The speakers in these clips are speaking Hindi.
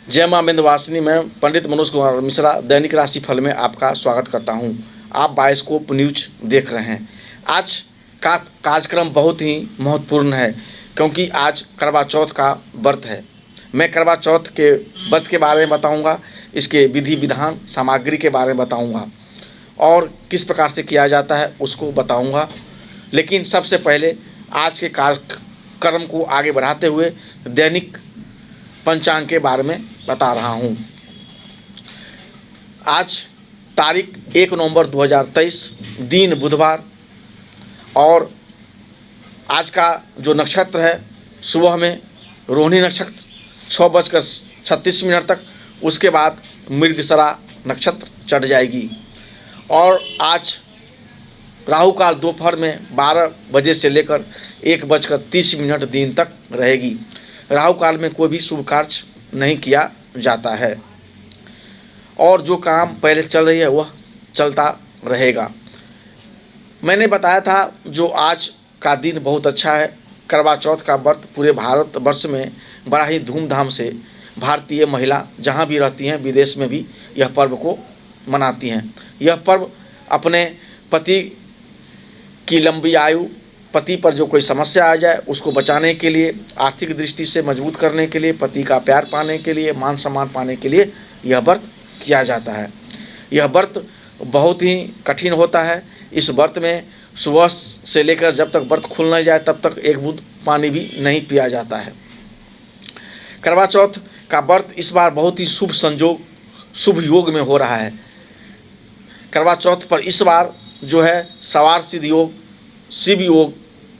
जय मां विंध्यवासिनी में पंडित मनोज कुमार मिश्रा दैनिक राशि फल में आपका स्वागत करता हूं। आप बायोस्कोप न्यूज देख रहे हैं। आज का कार्यक्रम बहुत ही महत्वपूर्ण है क्योंकि आज करवा चौथ का व्रत है। मैं करवा चौथ के व्रत के बारे में बताऊंगा, इसके विधि विधान सामग्री के बारे में बताऊंगा और किस प्रकार से किया जाता है उसको बताऊंगा। लेकिन सबसे पहले आज के कार्यक्रम को आगे बढ़ाते हुए दैनिक पंचांग के बारे में बता रहा हूं। आज तारीख 1 नवंबर 2023, दिन बुधवार, और आज का जो नक्षत्र है सुबह में रोहिणी नक्षत्र 6:36 तक, उसके बाद मृगशिरा नक्षत्र चढ़ जाएगी। और आज राहु काल दोपहर में 12 बजे से लेकर 1:30 दिन तक रहेगी। राहु काल में कोई भी शुभ कार्य नहीं किया जाता है और जो काम पहले चल रही है वह चलता रहेगा। मैंने बताया था जो आज का दिन बहुत अच्छा है। करवा चौथ का व्रत पूरे भारतवर्ष में बड़ा ही धूमधाम से भारतीय महिला जहाँ भी रहती हैं विदेश में भी यह पर्व को मनाती हैं। यह पर्व अपने पति की लंबी आयु, पति पर जो कोई समस्या आ जाए उसको बचाने के लिए, आर्थिक दृष्टि से मजबूत करने के लिए, पति का प्यार पाने के लिए, मान सम्मान पाने के लिए यह व्रत किया जाता है। यह व्रत बहुत ही कठिन होता है। इस व्रत में सुबह से लेकर जब तक व्रत खुल नहीं जाए तब तक एक बूंद पानी भी नहीं पिया जाता है। करवा चौथ का व्रत इस बार बहुत ही शुभ योग में हो रहा है। करवा चौथ पर इस बार जो है सवार सिद्ध योग, शिव योग,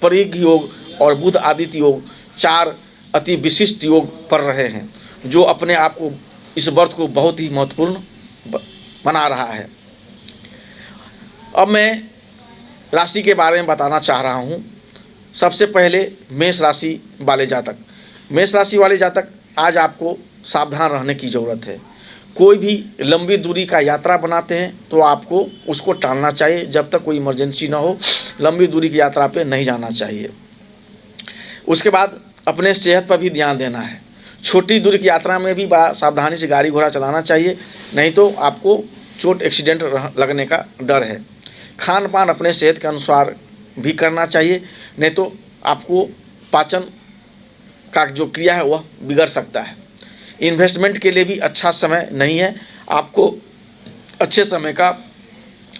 परिघ योग और बुध आदित्य योग, 4 अति विशिष्ट योग पड़ रहे हैं जो अपने आप को इस व्रत को बहुत ही महत्वपूर्ण बना रहा है। अब मैं राशि के बारे में बताना चाह रहा हूँ। सबसे पहले मेष राशि वाले जातक। मेष राशि वाले जातक, आज आपको सावधान रहने की ज़रूरत है। कोई भी लंबी दूरी का यात्रा बनाते हैं तो आपको उसको टालना चाहिए। जब तक कोई इमरजेंसी ना हो लंबी दूरी की यात्रा पे नहीं जाना चाहिए। उसके बाद अपने सेहत पर भी ध्यान देना है। छोटी दूरी की यात्रा में भी बड़ा सावधानी से गाड़ी घोड़ा चलाना चाहिए, नहीं तो आपको चोट एक्सीडेंट लगने का डर है। खान पान अपने सेहत के अनुसार भी करना चाहिए, नहीं तो आपको पाचन का जो क्रिया है वह बिगड़ सकता है। इन्वेस्टमेंट के लिए भी अच्छा समय नहीं है। आपको अच्छे समय का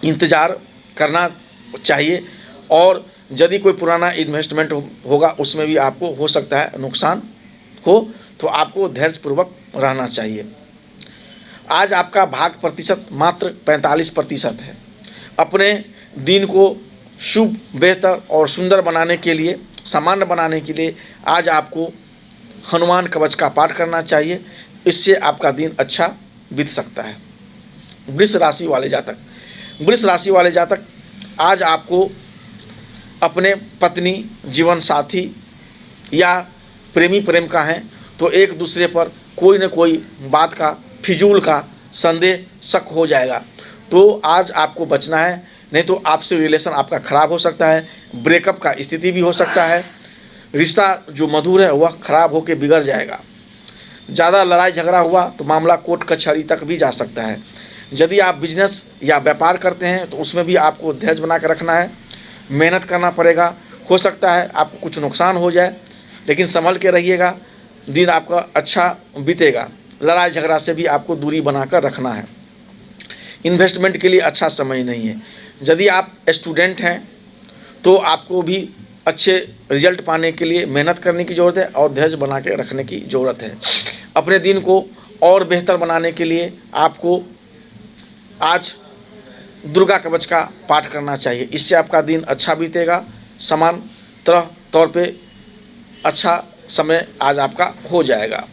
इंतज़ार करना चाहिए और यदि कोई पुराना इन्वेस्टमेंट होगा उसमें भी आपको हो सकता है नुकसान हो, तो आपको धैर्यपूर्वक रहना चाहिए। आज आपका भाग प्रतिशत मात्र 45% है। अपने दिन को शुभ, बेहतर और सुंदर बनाने के लिए, सामान्य बनाने के लिए आज आपको हनुमान कवच का पाठ करना चाहिए। इससे आपका दिन अच्छा बीत सकता है। वृष राशि वाले जातक। वृष राशि वाले जातक, आज आपको अपने पत्नी, जीवन साथी या प्रेमी प्रेम का है तो एक दूसरे पर कोई न कोई बात का, फिजूल का संदेह, शक हो जाएगा। तो आज आपको बचना है, नहीं तो आपसे रिलेशन आपका खराब हो सकता है। ब्रेकअप का स्थिति भी हो सकता है। रिश्ता जो मधुर है वह खराब होकर बिगड़ जाएगा। ज़्यादा लड़ाई झगड़ा हुआ तो मामला कोर्ट कचहरी तक भी जा सकता है। यदि आप बिजनेस या व्यापार करते हैं तो उसमें भी आपको धैर्य बना कर रखना है, मेहनत करना पड़ेगा। हो सकता है आपको कुछ नुकसान हो जाए, लेकिन संभल के रहिएगा, दिन आपका अच्छा बीतेगा। लड़ाई झगड़ा से भी आपको दूरी बनाकर रखना है। इन्वेस्टमेंट के लिए अच्छा समय नहीं है। यदि आप स्टूडेंट हैं तो आपको भी अच्छे रिजल्ट पाने के लिए मेहनत करने की ज़रूरत है और धैर्य बना के रखने की ज़रूरत है। अपने दिन को और बेहतर बनाने के लिए आपको आज दुर्गा कवच का पाठ करना चाहिए। इससे आपका दिन अच्छा बीतेगा। समान तौर पे अच्छा समय आज आपका हो जाएगा।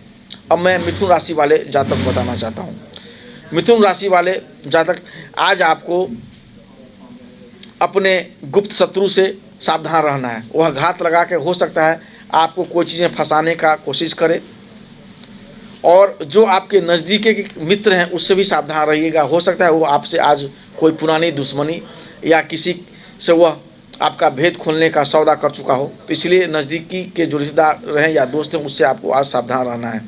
अब मैं मिथुन राशि वाले जातक बताना चाहता हूँ। मिथुन राशि वाले जातक, आज आपको अपने गुप्त शत्रु से सावधान रहना है। वह घात लगा के हो सकता है आपको कोई चीज़ें फंसाने का कोशिश करे, और जो आपके नज़दीकी के मित्र हैं उससे भी सावधान रहिएगा। हो सकता है वो आपसे आज कोई पुरानी दुश्मनी या किसी से वह आपका भेद खोलने का सौदा कर चुका हो, तो इसलिए नज़दीकी के जो रिश्तेदार रहें या दोस्त हैं उससे आपको आज सावधान रहना है।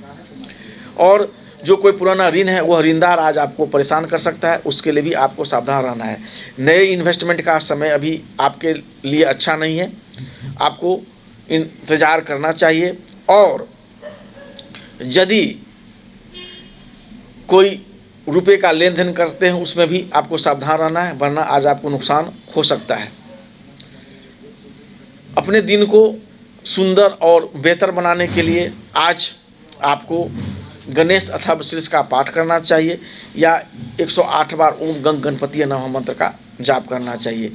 और जो कोई पुराना ऋण है वह ऋणदार आज आपको परेशान कर सकता है, उसके लिए भी आपको सावधान रहना है। नए इन्वेस्टमेंट का समय अभी आपके लिए अच्छा नहीं है, आपको इंतज़ार करना चाहिए। और यदि कोई रुपए का लेन देन करते हैं उसमें भी आपको सावधान रहना है, वरना आज आपको नुकसान हो सकता है। अपने दिन को सुंदर और बेहतर बनाने के लिए आज आपको गणेश अथर्व शीर्ष का पाठ करना चाहिए या 108 बार ओम गंग गणपति नमः मंत्र का जाप करना चाहिए।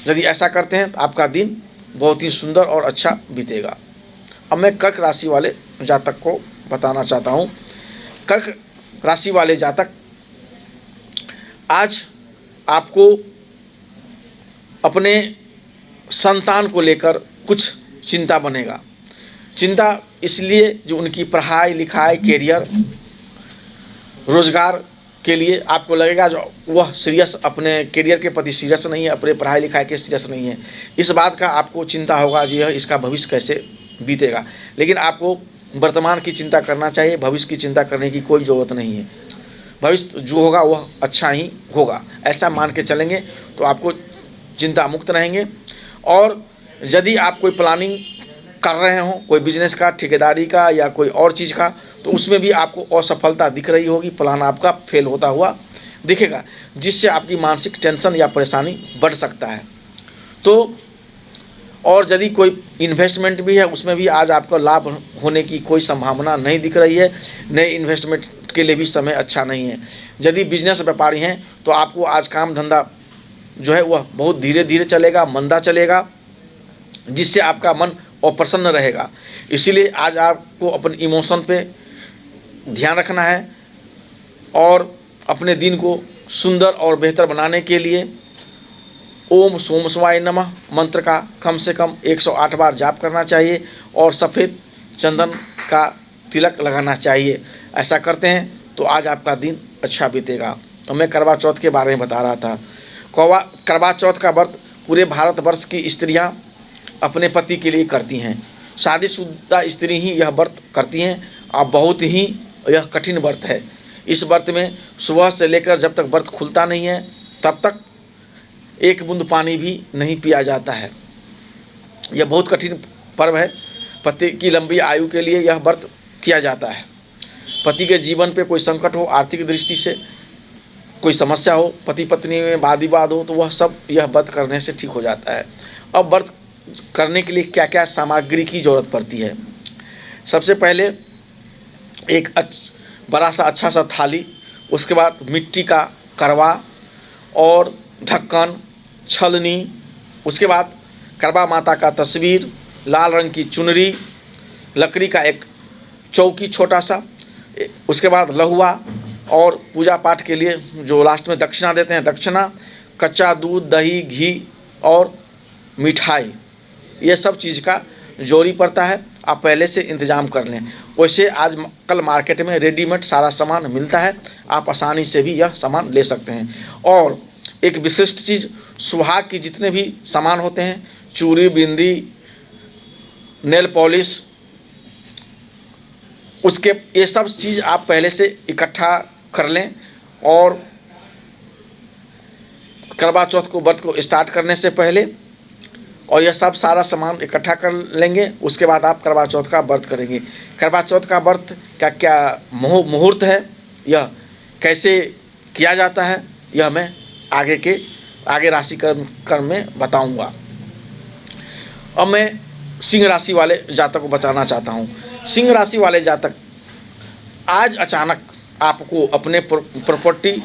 यदि ऐसा करते हैं तो आपका दिन बहुत ही सुंदर और अच्छा बीतेगा। अब मैं कर्क राशि वाले जातक को बताना चाहता हूँ। कर्क राशि वाले जातक, आज आपको अपने संतान को लेकर कुछ चिंता बनेगा। चिंता इसलिए जो उनकी पढ़ाई लिखाई, कैरियर, रोजगार के लिए आपको लगेगा जो वह सीरियस अपने कैरियर के प्रति सीरियस नहीं है, अपने पढ़ाई लिखाई के सीरियस नहीं है। इस बात का आपको चिंता होगा जी इसका भविष्य कैसे बीतेगा। लेकिन आपको वर्तमान की चिंता करना चाहिए, भविष्य की चिंता करने की कोई ज़रूरत नहीं है। भविष्य जो होगा वह अच्छा ही होगा, ऐसा मान के चलेंगे तो आपको चिंता मुक्त रहेंगे। और यदि आप कोई प्लानिंग कर रहे हो, कोई बिजनेस का, ठेकेदारी का या कोई और चीज़ का, तो उसमें भी आपको असफलता दिख रही होगी, प्लान आपका फेल होता हुआ दिखेगा, जिससे आपकी मानसिक टेंशन या परेशानी बढ़ सकता है। तो और यदि कोई इन्वेस्टमेंट भी है उसमें भी आज आपको लाभ होने की कोई संभावना नहीं दिख रही है। नए इन्वेस्टमेंट के लिए भी समय अच्छा नहीं है। यदि बिजनेस व्यापारी हैं तो आपको आज काम धंधा जो है वह बहुत धीरे धीरे चलेगा, मंदा चलेगा, जिससे आपका मन अप्रसन्न रहेगा। इसीलिए आज आपको अपने इमोशन पे ध्यान रखना है और अपने दिन को सुंदर और बेहतर बनाने के लिए ओम सोम शिवाय नमः मंत्र का कम से कम 108 बार जाप करना चाहिए और सफ़ेद चंदन का तिलक लगाना चाहिए। ऐसा करते हैं तो आज आपका दिन अच्छा बीतेगा। तो मैं करवा चौथ के बारे में बता रहा था। करवा चौथ का व्रत पूरे भारतवर्ष की स्त्रियां अपने पति के लिए करती हैं। शादीशुदा स्त्री ही यह व्रत करती हैं और बहुत ही यह कठिन व्रत है। इस व्रत में सुबह से लेकर जब तक व्रत खुलता नहीं है तब तक एक बूंद पानी भी नहीं पिया जाता है। यह बहुत कठिन पर्व है। पति की लंबी आयु के लिए यह व्रत किया जाता है। पति के जीवन पे कोई संकट हो, आर्थिक दृष्टि से कोई समस्या हो, पति पत्नी में वाद विवाद हो, तो वह सब यह व्रत करने से ठीक हो जाता है। अब व्रत करने के लिए क्या क्या सामग्री की ज़रूरत पड़ती है। सबसे पहले एक बड़ा सा अच्छा सा थाली, उसके बाद मिट्टी का करवा और ढक्कन, छलनी, उसके बाद करवा माता का तस्वीर, लाल रंग की चुनरी, लकड़ी का एक चौकी छोटा सा, उसके बाद लहुआ और पूजा पाठ के लिए जो लास्ट में दक्षिणा देते हैं दक्षिणा, कच्चा दूध, दही, घी और मिठाई, ये सब चीज़ का जोड़ी पड़ता है। आप पहले से इंतज़ाम कर लें। वैसे आज कल मार्केट में रेडीमेड सारा सामान मिलता है, आप आसानी से भी यह सामान ले सकते हैं। और एक विशिष्ट चीज़, सुहाग की जितने भी सामान होते हैं, चूड़ी, बिंदी, नेल पॉलिश, उसके ये सब चीज़ आप पहले से इकट्ठा कर लें। और करवा चौथ को व्रत को स्टार्ट करने से पहले और यह सब सारा सामान इकट्ठा कर लेंगे, उसके बाद आप करवा चौथ का व्रत करेंगे। करवा चौथ का व्रत क्या क्या मुहूर्त है, यह कैसे किया जाता है, यह मैं आगे राशि कर्म में बताऊंगा। अब मैं सिंह राशि वाले जातक को बताना चाहता हूँ। सिंह राशि वाले जातक, आज अचानक आपको अपने प्रॉपर्टी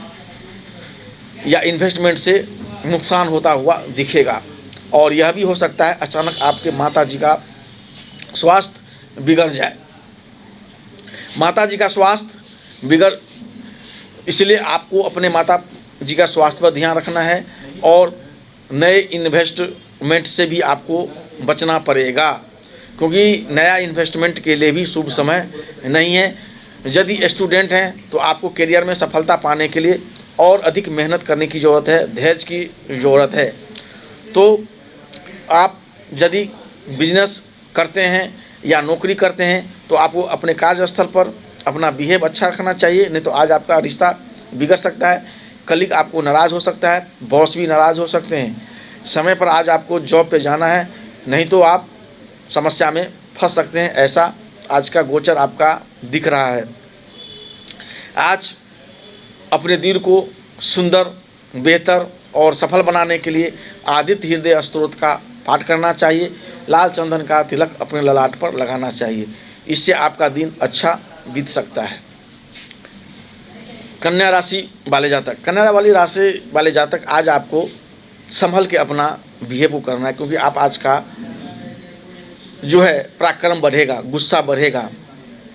या इन्वेस्टमेंट से नुकसान होता हुआ दिखेगा। और यह भी हो सकता है अचानक आपके माता जी का स्वास्थ्य बिगड़ जाए। माता जी का स्वास्थ्य बिगड़, इसलिए आपको अपने माता जी का स्वास्थ्य पर ध्यान रखना है और नए इन्वेस्टमेंट से भी आपको बचना पड़ेगा, क्योंकि नया इन्वेस्टमेंट के लिए भी शुभ समय नहीं है। यदि स्टूडेंट हैं तो आपको करियर में सफलता पाने के लिए और अधिक मेहनत करने की ज़रूरत है, धैर्य की ज़रूरत है। तो आप यदि बिजनेस करते हैं या नौकरी करते हैं तो आपको अपने कार्यस्थल पर अपना बिहेव अच्छा रखना चाहिए, नहीं तो आज आपका रिश्ता बिगड़ सकता है, कलीग आपको नाराज़ हो सकता है, बॉस भी नाराज़ हो सकते हैं। समय पर आज आपको जॉब पे जाना है, नहीं तो आप समस्या में फंस सकते हैं, ऐसा आज का गोचर आपका दिख रहा है। आज अपने दिन को सुंदर, बेहतर और सफल बनाने के लिए आदित्य हृदय स्तोत्र का पाठ करना चाहिए। लाल चंदन का तिलक अपने ललाट पर लगाना चाहिए, इससे आपका दिन अच्छा बीत सकता है। कन्या राशि वाले जातक, कन्या वाली राशि वाले जातक, आज आपको संभल के अपना बिहेव करना है, क्योंकि आप आज का जो है पराक्रम बढ़ेगा, गुस्सा बढ़ेगा,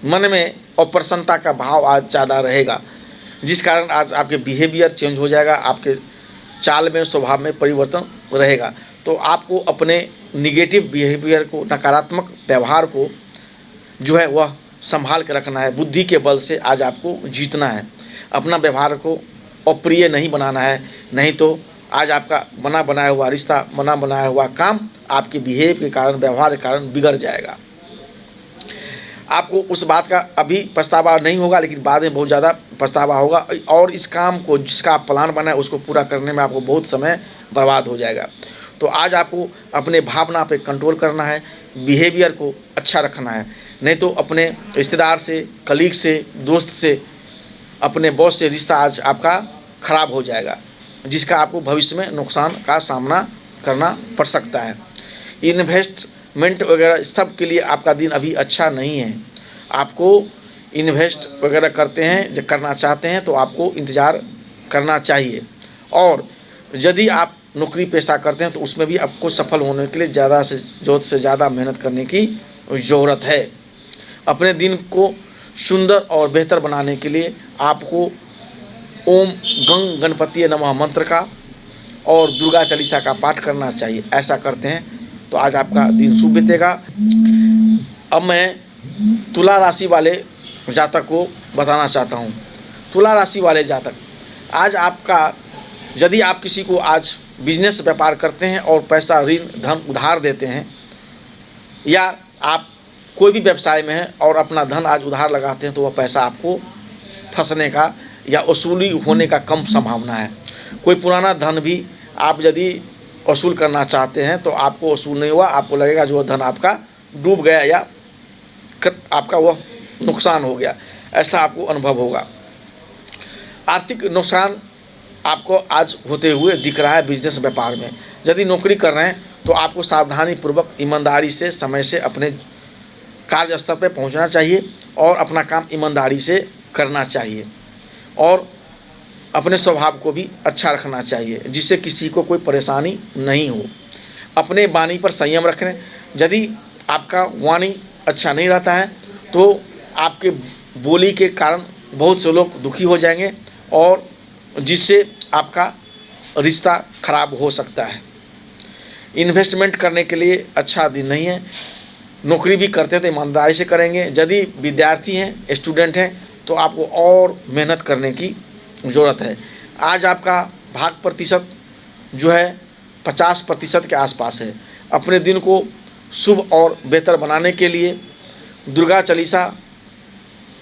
मन में अप्रसन्नता का भाव आज ज़्यादा रहेगा, जिस कारण आज आपके बिहेवियर चेंज हो जाएगा, आपके चाल में, स्वभाव में परिवर्तन रहेगा। तो आपको अपने निगेटिव बिहेवियर को, नकारात्मक व्यवहार को जो है वह संभाल के रखना है। बुद्धि के बल से आज आपको जीतना है, अपना व्यवहार को अप्रिय नहीं बनाना है, नहीं तो आज आपका बना बनाया हुआ रिश्ता, बना बनाया हुआ काम आपके बिहेव के कारण, व्यवहार के कारण बिगड़ जाएगा। आपको उस बात का अभी पछतावा नहीं होगा, लेकिन बाद में बहुत ज़्यादा पछतावा होगा, और इस काम को, जिसका आप प्लान बनाए, उसको पूरा करने में आपको बहुत समय बर्बाद हो जाएगा। तो आज आपको अपने भावना पे कंट्रोल करना है, बिहेवियर को अच्छा रखना है, नहीं तो अपने रिश्तेदार से, कलीग से, दोस्त से, अपने बॉस से रिश्ता आज आपका खराब हो जाएगा, जिसका आपको भविष्य में नुकसान का सामना करना पड़ सकता है। इन्वेस्टमेंट वगैरह सब के लिए आपका दिन अभी अच्छा नहीं है। आपको इन्वेस्ट वगैरह करते हैं, जब करना चाहते हैं तो आपको इंतज़ार करना चाहिए, और यदि आप नौकरी पेशा करते हैं तो उसमें भी आपको सफल होने के लिए ज़्यादा से ज़्यादा मेहनत करने की ज़रूरत है। अपने दिन को सुंदर और बेहतर बनाने के लिए आपको ओम गंग गणपति नमः मंत्र का और दुर्गा चालीसा का पाठ करना चाहिए। ऐसा करते हैं तो आज आपका दिन शुभ बीतेगा। अब मैं तुला राशि वाले जातक को बताना चाहता हूँ। तुला राशि वाले जातक, आज आपका, यदि आप किसी को आज बिजनेस व्यापार करते हैं और पैसा, ऋण, धन उधार देते हैं, या आप कोई भी व्यवसाय में हैं और अपना धन आज उधार लगाते हैं, तो वह पैसा आपको फंसने का या वसूली होने का कम संभावना है। कोई पुराना धन भी आप यदि वसूल करना चाहते हैं तो आपको वसूल नहीं हुआ, आपको लगेगा जो धन आपका डूब गया या आपका वह नुकसान हो गया, ऐसा आपको अनुभव होगा। आर्थिक नुकसान आपको आज होते हुए दिख रहा है बिजनेस व्यापार में। यदि नौकरी कर रहे हैं तो आपको सावधानी पूर्वक, ईमानदारी से, समय से अपने कार्यस्थल पर पहुंचना चाहिए और अपना काम ईमानदारी से करना चाहिए, और अपने स्वभाव को भी अच्छा रखना चाहिए, जिससे किसी को कोई परेशानी नहीं हो। अपने वाणी पर संयम रखें। यदि आपका वाणी अच्छा नहीं रहता है तो आपके बोली के कारण बहुत से लोग दुखी हो जाएंगे, और जिससे आपका रिश्ता खराब हो सकता है। इन्वेस्टमेंट करने के लिए अच्छा दिन नहीं है। नौकरी भी करते हैं तो ईमानदारी से करेंगे। यदि विद्यार्थी हैं, स्टूडेंट हैं, तो आपको और मेहनत करने की ज़रूरत है। आज आपका भाग प्रतिशत जो है 50% के आसपास है। अपने दिन को शुभ और बेहतर बनाने के लिए दुर्गा चालीसा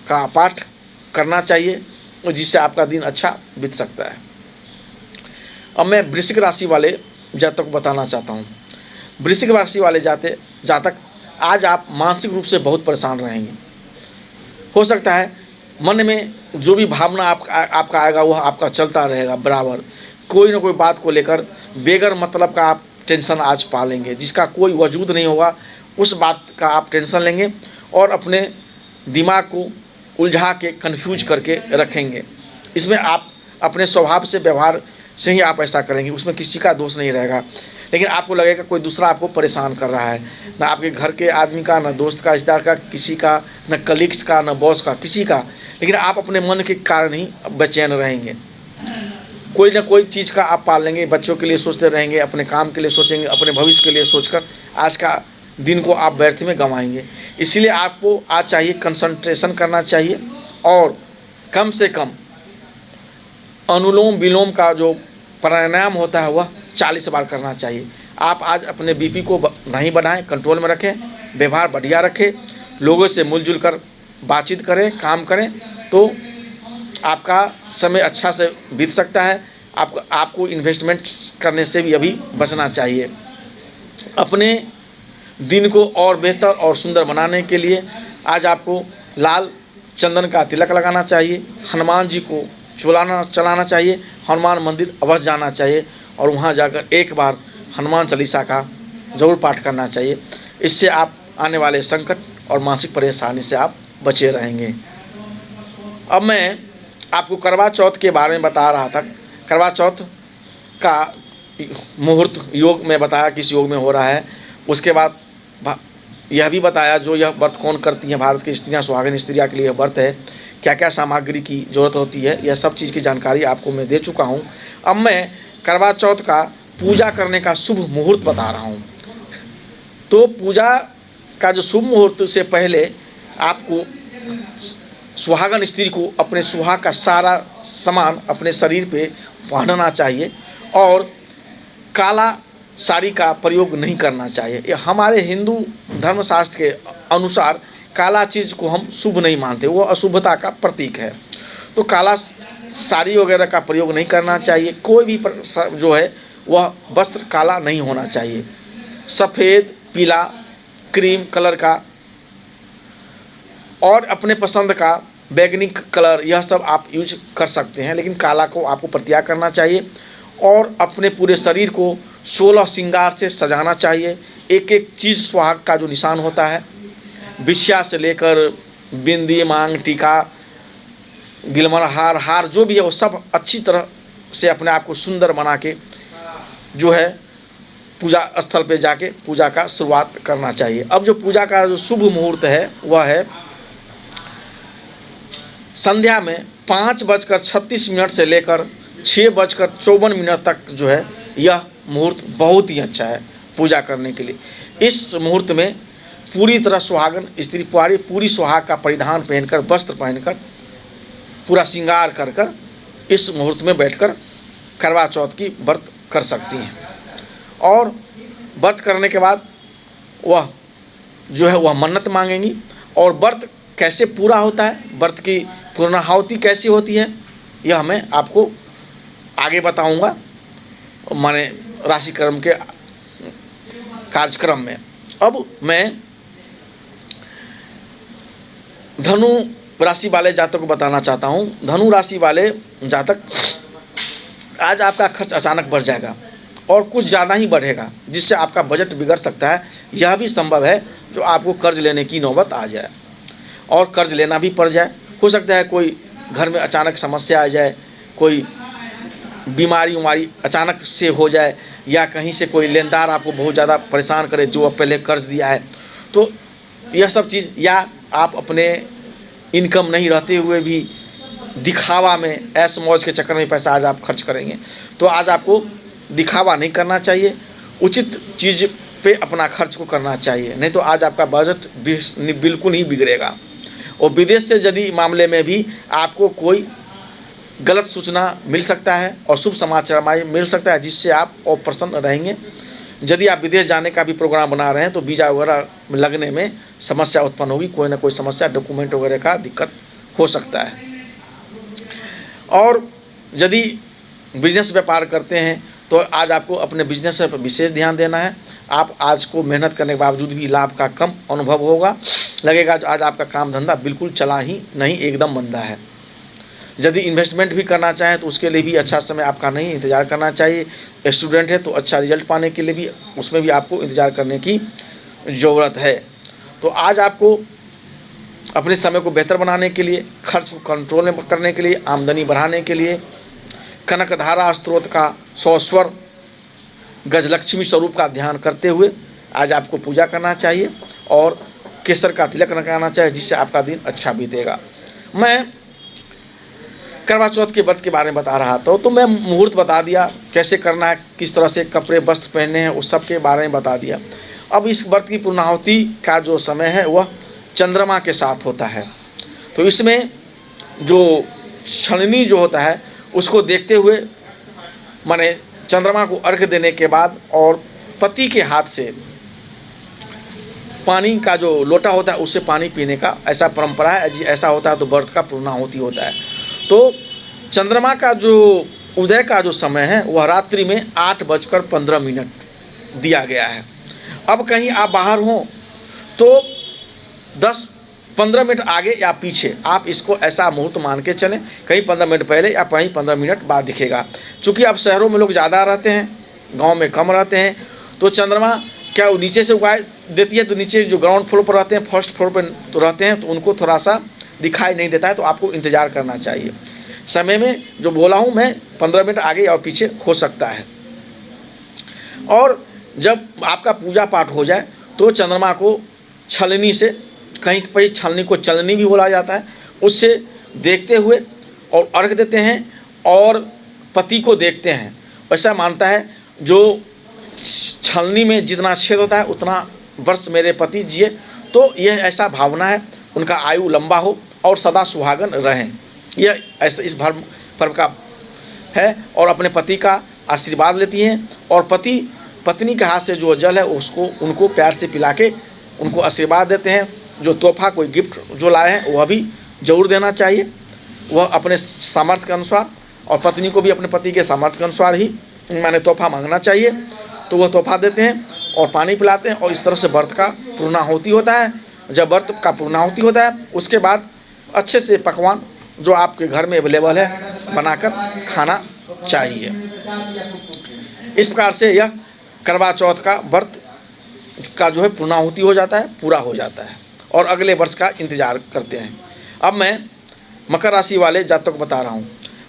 का पाठ करना चाहिए, और जिससे आपका दिन अच्छा बीत सकता है। अब मैं वृश्चिक राशि वाले जातक को बताना चाहता हूँ। वृश्चिक राशि वाले जातक, आज आप मानसिक रूप से बहुत परेशान रहेंगे। हो सकता है मन में जो भी भावना आपका आएगा वह आपका चलता रहेगा बराबर। कोई ना कोई बात को लेकर बेगर मतलब का आप टेंशन आज पालेंगे, जिसका कोई वजूद नहीं होगा, उस बात का आप टेंशन लेंगे और अपने दिमाग को उलझा के कन्फ्यूज करके रखेंगे। इसमें आप अपने स्वभाव से, व्यवहार से ही आप ऐसा करेंगे, उसमें किसी का दोष नहीं रहेगा। लेकिन आपको लगेगा कोई दूसरा आपको परेशान कर रहा है, ना आपके घर के आदमी का, ना दोस्त का, रिश्तेदार का, किसी का, ना कलीग्स का, ना बॉस का, किसी का। लेकिन आप अपने मन के कारण ही बेचैन रहेंगे। कोई ना कोई चीज़ का आप पाल लेंगे, बच्चों के लिए सोचते रहेंगे, अपने काम के लिए सोचेंगे, अपने भविष्य के लिए सोचकर आज का दिन को आप व्यर्थ में गंवाएंगे। इसीलिए आपको आज चाहिए कंसंट्रेशन करना चाहिए, और कम से कम अनुलोम विलोम का जो प्राणायाम होता है वह 40 बार करना चाहिए। आप आज अपने बीपी को नहीं बढ़ाएं, कंट्रोल में रखें, व्यवहार बढ़िया रखें, लोगों से मिलजुल कर बातचीत करें, काम करें, तो आपका समय अच्छा से बीत सकता है। आपको इन्वेस्टमेंट करने से भी अभी बचना चाहिए। अपने दिन को और बेहतर और सुंदर बनाने के लिए आज आपको लाल चंदन का तिलक लगाना चाहिए, हनुमान जी को चलाना चाहिए, हनुमान मंदिर अवश्य जाना चाहिए और वहाँ जाकर एक बार हनुमान चालीसा का जरूर पाठ करना चाहिए। इससे आप आने वाले संकट और मानसिक परेशानी से आप बचे रहेंगे। अब मैं आपको करवा चौथ के बारे में बता रहा था। करवा चौथ का मुहूर्त योग में बताया किस योग में हो रहा है। उसके बाद यह भी बताया जो यह व्रत कौन करती हैं, भारत की स्त्रियां, सुहागिन स्त्रियां के लिए यह व्रत है, क्या क्या सामग्री की ज़रूरत होती है, यह सब चीज़ की जानकारी आपको मैं दे चुका हूं। अब मैं करवा चौथ का पूजा करने का शुभ मुहूर्त बता रहा हूं। तो पूजा का जो शुभ मुहूर्त से पहले आपको सुहागन स्त्री को अपने सुहाग का सारा सामान अपने शरीर पे पहनना चाहिए और काला साड़ी का प्रयोग नहीं करना चाहिए। ये हमारे हिंदू धर्मशास्त्र के अनुसार काला चीज़ को हम शुभ नहीं मानते, वो अशुभता का प्रतीक है। तो काला साड़ी वगैरह का प्रयोग नहीं करना चाहिए। कोई भी जो है वह वस्त्र काला नहीं होना चाहिए। सफ़ेद, पीला, क्रीम कलर का और अपने पसंद का बैगनी कलर, यह सब आप यूज कर सकते हैं, लेकिन काला को आपको परित्याग करना चाहिए। और अपने पूरे शरीर को 16 श्रृंगार से सजाना चाहिए। एक एक चीज़ सुहाग का जो निशान होता है, बिछिया से लेकर बिंदी, मांग टीका, गिलमर हार जो भी है वो सब अच्छी तरह से अपने आप को सुंदर बना के जो है पूजा स्थल पे जाके पूजा का शुरुआत करना चाहिए। अब जो पूजा का जो शुभ मुहूर्त है वह है संध्या में 5:36 से लेकर 6:54 तक जो है यह मुहूर्त बहुत ही अच्छा है पूजा करने के लिए। इस मुहूर्त में पूरी तरह सुहागन स्त्री पूरी सुहाग का परिधान पहनकर, वस्त्र पहनकर, पूरा श्रृंगार कर कर इस मुहूर्त में बैठकर करवा चौथ की व्रत कर सकती हैं। और व्रत करने के बाद वह जो है वह मन्नत मांगेंगी। और व्रत कैसे पूरा होता है, व्रत की पूर्णाहुति कैसी होती है, यह मैं आपको आगे बताऊंगा माने राशिक्रम के कार्यक्रम में। अब मैं धनु राशि वाले जातक को बताना चाहता हूं। धनु राशि वाले जातक, आज आपका खर्च अचानक बढ़ जाएगा और कुछ ज़्यादा ही बढ़ेगा, जिससे आपका बजट बिगड़ सकता है। यह भी संभव है जो आपको कर्ज लेने की नौबत आ जाए और कर्ज लेना भी पड़ जाए। हो सकता है कोई घर में अचानक समस्या आ जाए, कोई बीमारी अचानक से हो जाए, या कहीं से कोई लेनदार आपको बहुत ज़्यादा परेशान करे जो अब पहले कर्ज दिया है। तो यह सब चीज़, या आप अपने इनकम नहीं रहते हुए भी दिखावा में, ऐश मौज के चक्कर में पैसा आज आप खर्च करेंगे। तो आज आपको दिखावा नहीं करना चाहिए, उचित चीज़ पे अपना खर्च को करना चाहिए, नहीं तो आज आपका बजट बिल्कुल ही बिगड़ेगा। और विदेश से यदि मामले में भी आपको कोई गलत सूचना मिल सकता है और शुभ समाचार मिल सकता है, जिससे आप अप्रसन्न रहेंगे। यदि आप विदेश जाने का भी प्रोग्राम बना रहे हैं तो वीज़ा वगैरह लगने में समस्या उत्पन्न होगी, कोई ना कोई समस्या, डॉक्यूमेंट वगैरह का दिक्कत हो सकता है। और यदि बिजनेस व्यापार करते हैं तो आज आपको अपने बिजनेस पर विशेष ध्यान देना है। आप आज को मेहनत करने के बावजूद भी लाभ का कम अनुभव होगा, लगेगा आज आपका काम धंधा बिल्कुल चला ही नहीं, एकदम मंदा है। यदि इन्वेस्टमेंट भी करना चाहें तो उसके लिए भी अच्छा समय आपका नहीं, इंतज़ार करना चाहिए। स्टूडेंट है तो अच्छा रिजल्ट पाने के लिए भी उसमें भी आपको इंतज़ार करने की ज़रूरत है। तो आज आपको अपने समय को बेहतर बनाने के लिए, खर्च को कंट्रोल में करने के लिए, आमदनी बढ़ाने के लिए कनकधारा स्त्रोत का 100 स्वर गजलक्ष्मी स्वरूप का ध्यान करते हुए आज आपको पूजा करना चाहिए और केसर का तिलक लगाना चाहिए, जिससे आपका दिन अच्छा बीतेगा। मैं करवा चौथ के व्रत के बारे में बता रहा था, तो मैं मुहूर्त बता दिया, कैसे करना है, किस तरह से कपड़े वस्त्र पहनने हैं, उस सब के बारे में बता दिया। अब इस व्रत की पूर्णाहुति का जो समय है वह चंद्रमा के साथ होता है। तो इसमें जो छलनी जो होता है उसको देखते हुए, माने चंद्रमा को अर्घ्य देने के बाद और पति के हाथ से पानी का जो लोटा होता है उससे पानी पीने का ऐसा परंपरा है। ऐसा होता है तो व्रत का पूर्णाहुति होता है। तो चंद्रमा का जो उदय का जो समय है वह रात्रि में 8:15 दिया गया है। अब कहीं आप बाहर हों तो 10-15 मिनट आगे या पीछे आप इसको ऐसा मुहूर्त मान के चलें, कहीं 15 मिनट पहले या कहीं 15 मिनट बाद दिखेगा। चूँकि अब शहरों में लोग ज़्यादा रहते हैं, गांव में कम रहते हैं, तो चंद्रमा क्या वो नीचे से उगाए देती है, तो नीचे जो ग्राउंड फ्लोर पर रहते हैं, फर्स्ट फ्लोर पर तो रहते हैं, तो उनको थोड़ा सा दिखाई नहीं देता है, तो आपको इंतज़ार करना चाहिए। समय में जो बोला हूँ मैं 15 मिनट आगे और पीछे हो सकता है। और जब आपका पूजा पाठ हो जाए तो चंद्रमा को छलनी से, कहीं पर छलनी को चलनी भी बोला जाता है, उससे देखते हुए और अर्घ देते हैं और पति को देखते हैं। ऐसा मानता है जो छलनी में जितना छेद होता है उतना वर्ष मेरे पति जिए, तो यह ऐसा भावना है उनका आयु लंबा हो और सदा सुहागन रहें। यह ऐसा इस पर्व का है। और अपने पति का आशीर्वाद लेती हैं और पत्नी के हाथ से जो जल है उसको उनको प्यार से पिला के उनको आशीर्वाद देते हैं। जो तोहफा कोई गिफ्ट जो लाए हैं वह भी जरूर देना चाहिए, वह अपने सामर्थ्य के अनुसार, और पत्नी को भी अपने पति के सामर्थ्य के अनुसार ही माने तोहफा मांगना चाहिए। तो वह तोहफा देते हैं और पानी पिलाते हैं और इस तरह से व्रत का पूर्णाहुति होता है। जब व्रत का पूर्णाहुति होता है उसके बाद अच्छे से पकवान जो आपके घर में अवेलेबल है बनाकर खाना चाहिए। इस प्रकार से यह करवा चौथ का व्रत का जो है पूर्णाहुति हो जाता है, पूरा हो जाता है और अगले वर्ष का इंतजार करते हैं। अब मैं मकर राशि वाले जातक बता रहा हूँ।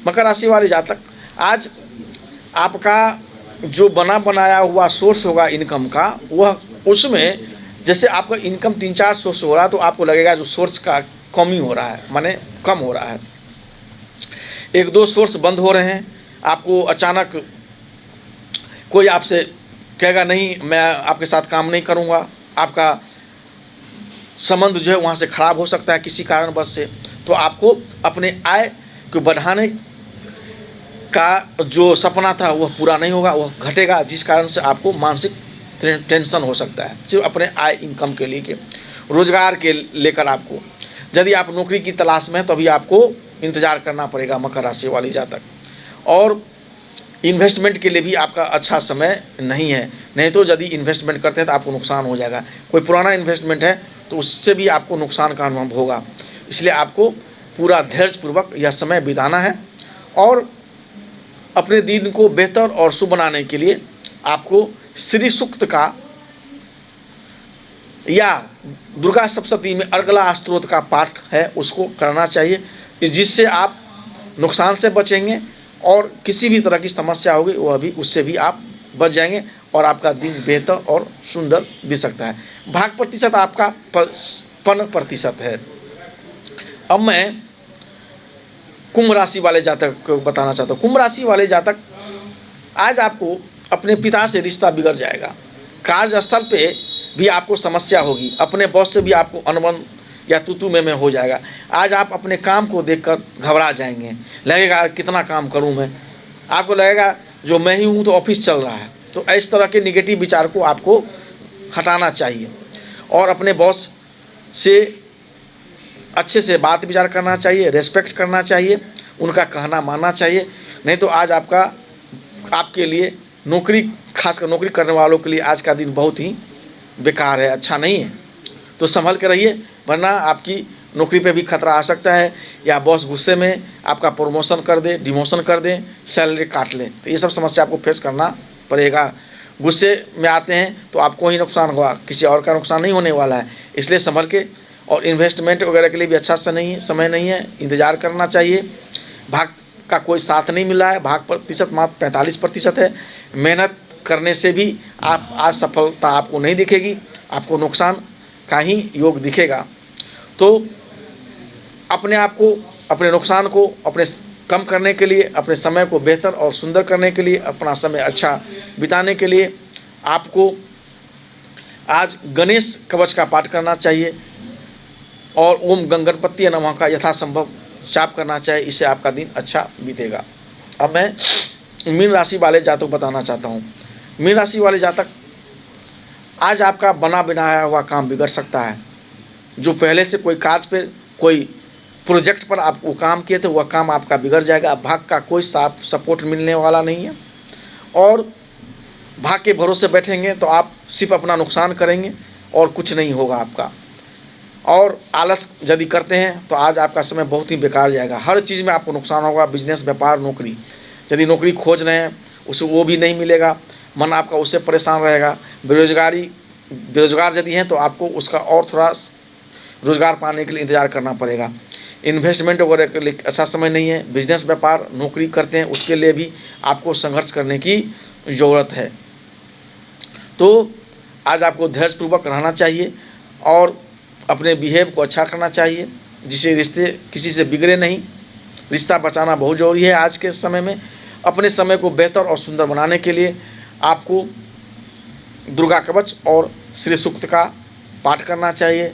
मकर राशि वाले जातक, आज आपका जो बना बनाया हुआ सोर्स होगा इनकम का, वह उसमें जैसे आपका इनकम 3-4 सोर्स हो रहा है तो आपको लगेगा जो सोर्स का कमी हो रहा है, माने कम हो रहा है। 1-2 सोर्स बंद हो रहे हैं। आपको अचानक कोई आपसे कहेगा नहीं मैं आपके साथ काम नहीं करूँगा, आपका संबंध जो है वहाँ से खराब हो सकता है किसी कारणवश से। तो आपको अपने आय को बढ़ाने का जो सपना था वह पूरा नहीं होगा, वह घटेगा, जिस कारण से आपको मानसिक टेंशन हो सकता है सिर्फ अपने आय इनकम के लिए, रोजगार के लेकर। आपको यदि आप नौकरी की तलाश में हैं तो अभी आपको इंतजार करना पड़ेगा मकर राशि वाली जातक। और इन्वेस्टमेंट के लिए भी आपका अच्छा समय नहीं है, नहीं तो यदि इन्वेस्टमेंट करते हैं तो आपको नुकसान हो जाएगा। कोई पुराना इन्वेस्टमेंट है तो उससे भी आपको नुकसान का अनुभव होगा। इसलिए आपको पूरा धैर्यपूर्वक यह समय बिताना है और अपने दिन को बेहतर और शुभ बनाने के लिए आपको श्री सूक्त का या दुर्गा सप्तशती में अर्गला स्तोत्र का पाठ है उसको करना चाहिए, जिससे आप नुकसान से बचेंगे और किसी भी तरह की समस्या होगी वह भी उससे भी आप बच जाएंगे और आपका दिन बेहतर और सुंदर दिख सकता है। भाग प्रतिशत आपका 55% है। अब मैं कुंभ राशि वाले जातक को बताना चाहता हूँ। कुंभ राशि वाले जातक, आज आपको अपने पिता से रिश्ता बिगड़ जाएगा, कार्यस्थल पे भी आपको समस्या होगी, अपने बॉस से भी आपको अनबन या तू में हो जाएगा। आज आप अपने काम को देखकर घबरा जाएंगे, लगेगा कितना काम करूं मैं, आपको लगेगा जो मैं ही हूं तो ऑफिस चल रहा है। तो इस तरह के निगेटिव विचार को आपको हटाना चाहिए और अपने बॉस से अच्छे से बात विचार करना चाहिए, रेस्पेक्ट करना चाहिए, उनका कहना मानना चाहिए। नहीं तो आज आपके लिए नौकरी, खासकर नौकरी करने वालों के लिए आज का दिन बहुत ही बेकार है, अच्छा नहीं है। तो संभल के रहिए, वरना आपकी नौकरी पे भी खतरा आ सकता है या बॉस गुस्से में आपका प्रमोशन कर दे, डिमोशन कर दे, सैलरी काट ले। तो ये सब समस्या आपको फेस करना पड़ेगा। गुस्से में आते हैं तो आपको ही नुकसान होगा, किसी और का नुकसान नहीं होने वाला है। इसलिए संभल के, और इन्वेस्टमेंट वगैरह के लिए भी अच्छा समय नहीं है, इंतज़ार करना चाहिए। भाग का कोई साथ नहीं मिल रहा है, भाग प्रतिशत मात्र 45% है। मेहनत करने से भी आप आज सफलता आपको नहीं दिखेगी, आपको नुकसान का ही योग दिखेगा। तो अपने आप को, अपने नुकसान को अपने कम करने के लिए, अपने समय को बेहतर और सुंदर करने के लिए, अपना समय अच्छा बिताने के लिए आपको आज गणेश कवच का पाठ करना चाहिए और ओम गणपति नमः का यथासंभव जाप करना चाहिए। इससे आपका दिन अच्छा बीतेगा। अब मैं मीन राशि वाले जातक बताना चाहता हूँ। मीन राशि वाले जातक, आज आपका बना बनाया हुआ काम बिगड़ सकता है। जो पहले से कोई कार्य पे, कोई प्रोजेक्ट पर आप वो काम किए थे, वह काम आपका बिगड़ जाएगा। भाग का कोई सपोर्ट मिलने वाला नहीं है, और भाग के भरोसे बैठेंगे तो आप सिर्फ अपना नुकसान करेंगे और कुछ नहीं होगा आपका। और आलस यदि करते हैं तो आज आपका समय बहुत ही बेकार जाएगा। हर चीज़ में आपको नुकसान होगा। बिजनेस, व्यापार, नौकरी, यदि नौकरी खोज रहे हैं उसे वो भी नहीं मिलेगा, मन आपका उससे परेशान रहेगा। बेरोजगार यदि हैं तो आपको उसका और थोड़ा रोजगार पाने के लिए इंतज़ार करना पड़ेगा। इन्वेस्टमेंट वगैरह के लिए अच्छा समय नहीं है। बिजनेस, व्यापार, नौकरी करते हैं उसके लिए भी आपको संघर्ष करने की ज़रूरत है। तो आज आपको धैर्यपूर्वक रहना चाहिए और अपने बिहेव को अच्छा करना चाहिए, जिससे रिश्ते किसी से बिगड़े नहीं। रिश्ता बचाना बहुत ज़रूरी है आज के समय में। अपने समय को बेहतर और सुंदर बनाने के लिए आपको दुर्गा कवच और श्री सूक्त का पाठ करना चाहिए।